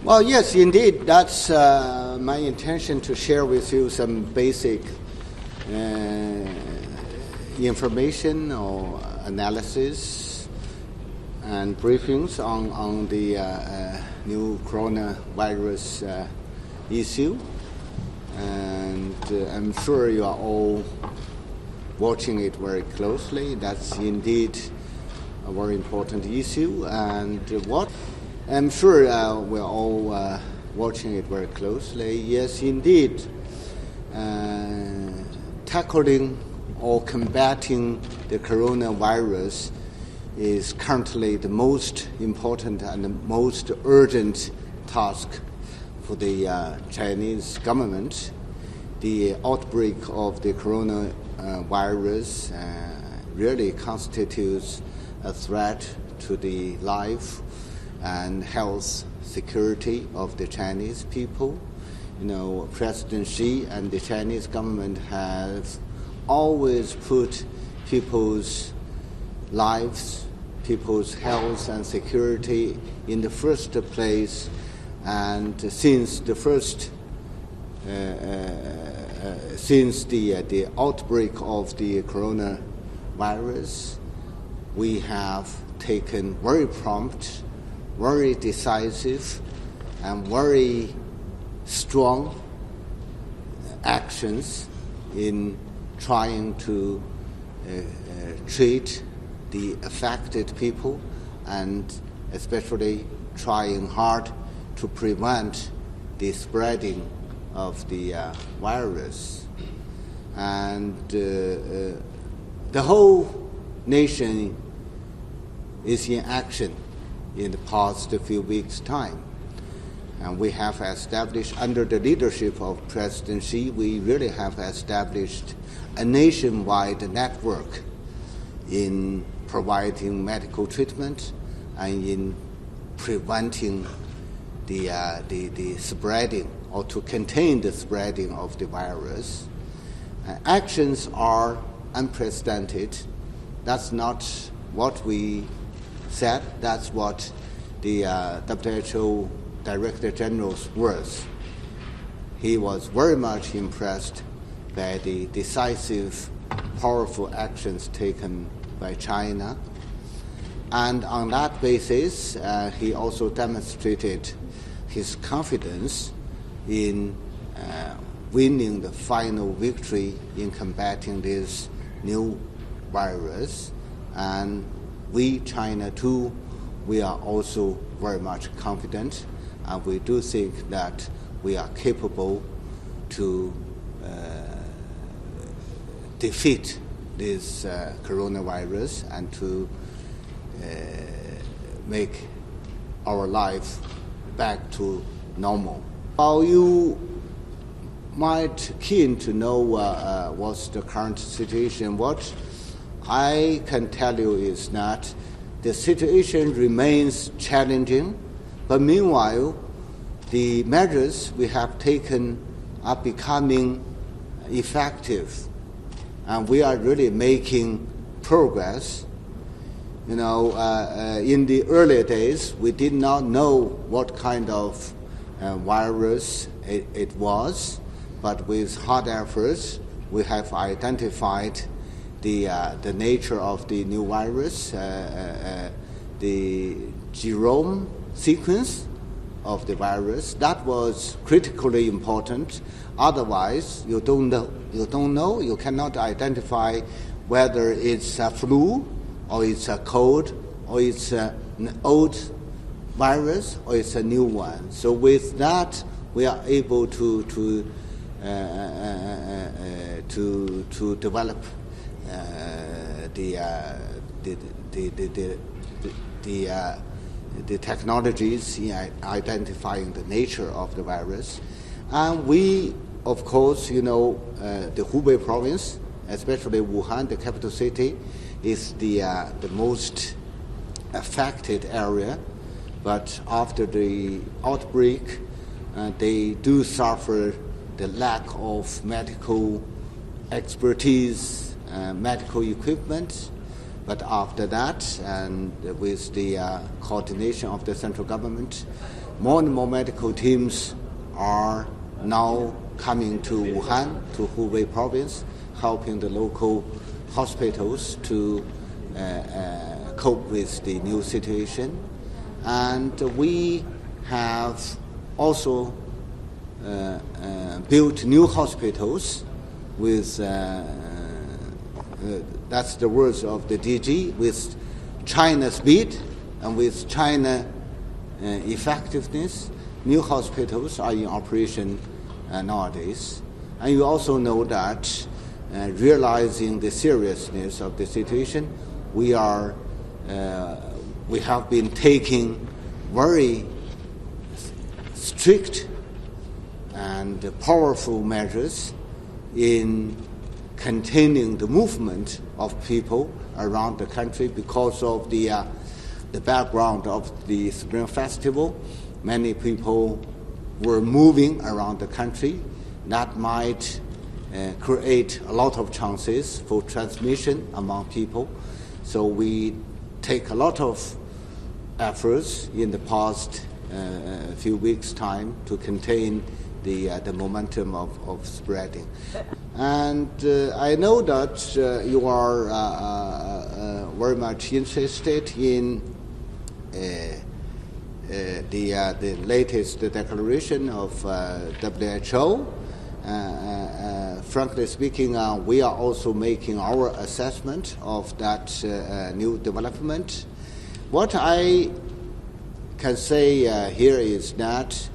Well, yes, indeed. That's my intention to share with you some basic information or analysis and briefings on the new coronavirus issue. And I'm sure you are all watching it very closely. That's indeed a very important issue. And what I'm sure we're all watching it very closely. Yes, indeed, tackling or combating the coronavirus is currently the most important and the most urgent task for the Chinese government. The outbreak of the coronavirus really constitutes a threat to the life and health security of the Chinese people. You know, President Xi and the Chinese government have always put people's lives, people's health and security in the first place. And since the outbreak of the coronavirus, we have taken very prompt, very decisive, and very strong actions in trying to treat the affected people, and especially trying hard to prevent the spreading of the virus. And the whole nation is in action in the past few weeks' time. And we have established, under the leadership of President Xi, we really have established a nationwide network in providing medical treatment and in preventing the spreading, or to contain the spreading of the virus. Actions are unprecedented. That's not what we said. That's what the WHO Director General's words. He was very much impressed by the decisive, powerful actions taken by China. And on that basis, he also demonstrated his confidence in winning the final victory in combating this new virus. And we, China too, we are also very much confident, and we do think that we are capable to defeat this coronavirus and to make our life back to normal. While you might keen to know what's the current situation, what I can tell you is that the situation remains challenging, but meanwhile, the measures we have taken are becoming effective, and we are really making progress. You know, in the earlier days, we did not know what kind of virus it was, but with hard efforts, we have identified the nature of the new virus, the genome sequence of the virus. That was critically important. Otherwise, you don't know. You cannot identify whether it's a flu, or it's a cold, or it's an old virus, or it's a new one. So with that, we are able to develop the technologies in identifying the nature of the virus. And we, of course, you know, the Hubei province, especially Wuhan, the capital city, is the most affected area. But after the outbreak, they do suffer the lack of medical expertise, medical equipment. But after that, and with the coordination of the central government, more and more medical teams are now coming to Wuhan, to Hubei province, helping the local hospitals to cope with the new situation. And we have also built new hospitals with, that's the words of the DG, with China speed and with China effectiveness. New hospitals are in operation nowadays. And you also know that realizing the seriousness of the situation, we have been taking very strict and powerful measures in containing the movement of people around the country because of the background of the Spring Festival. Many people were moving around the country. That might create a lot of chances for transmission among people. So we take a lot of efforts in the past few weeks' time to contain the momentum of spreading. And I know that you are very much interested in the latest declaration of WHO. Frankly speaking, we are also making our assessment of that new development. What I can say here is that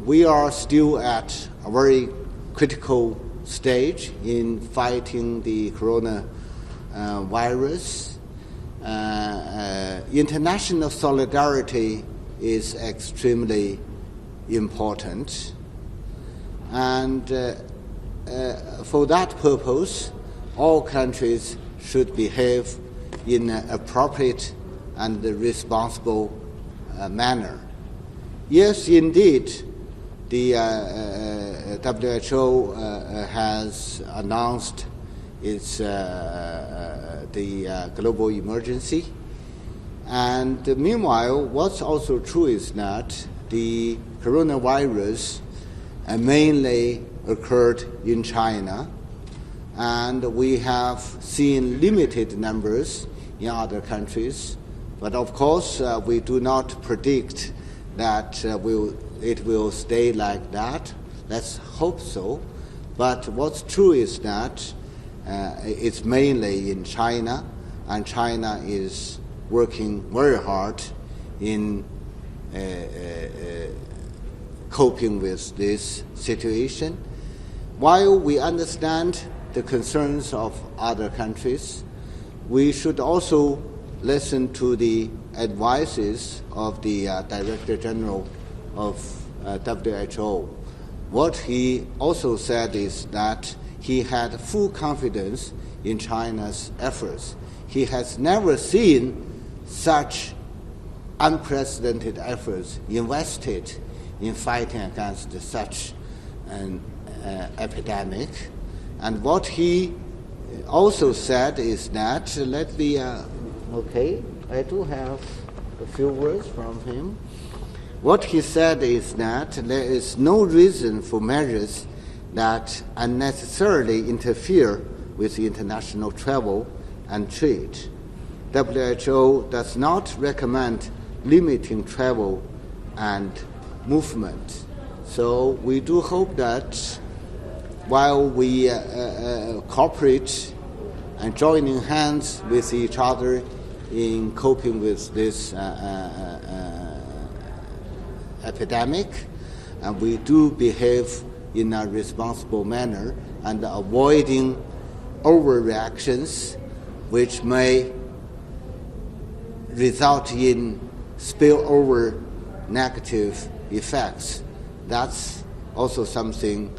we are still at a very critical stage in fighting the coronavirus. International solidarity is extremely important. And for that purpose, all countries should behave in an appropriate and responsible manner. Yes, indeed, the WHO has announced its the global emergency. And meanwhile, what's also true is that the coronavirus mainly occurred in China, and we have seen limited numbers in other countries. But of course, we do not predict that it will stay like that. Let's hope so. But what's true is that it's mainly in China, and China is working very hard in coping with this situation. While we understand the concerns of other countries, we should also listen to the advices of the Director General of WHO. What he also said is that he had full confidence in China's efforts. He has never seen such unprecedented efforts invested in fighting against such an epidemic. And what he also said is that, okay, I do have a few words from him. What he said is that there is no reason for measures that unnecessarily interfere with international travel and trade. WHO does not recommend limiting travel and movement. So we do hope that while we cooperate and joining hands with each other in coping with this epidemic, and we do behave in a responsible manner and avoiding overreactions which may result in spillover negative effects. That's also something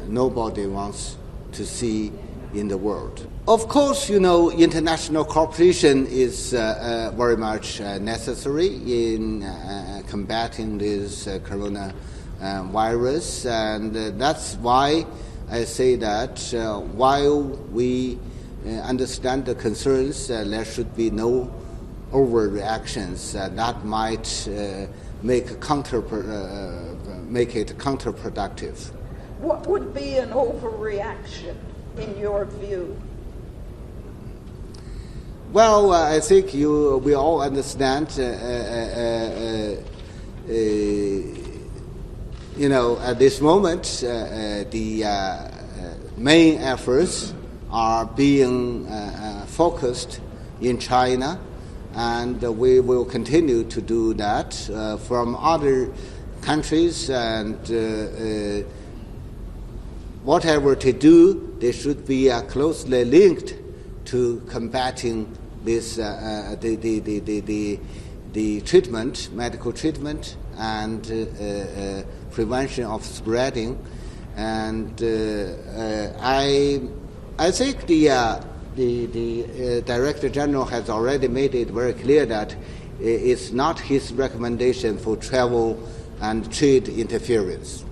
nobody wants to see in the world. Of course, international cooperation is very much necessary in combating this coronavirus, and that's why I say that while we understand the concerns, there should be no overreactions that might make it counterproductive. What would be an overreaction in your view? Well, I think we all understand. At this moment, the main efforts are being focused in China, and we will continue to do that from other countries. And whatever to do, they should be closely linked to combating this the treatment, medical treatment, and prevention of spreading. And I think the Director General has already made it very clear that it's not his recommendation for travel and trade interference.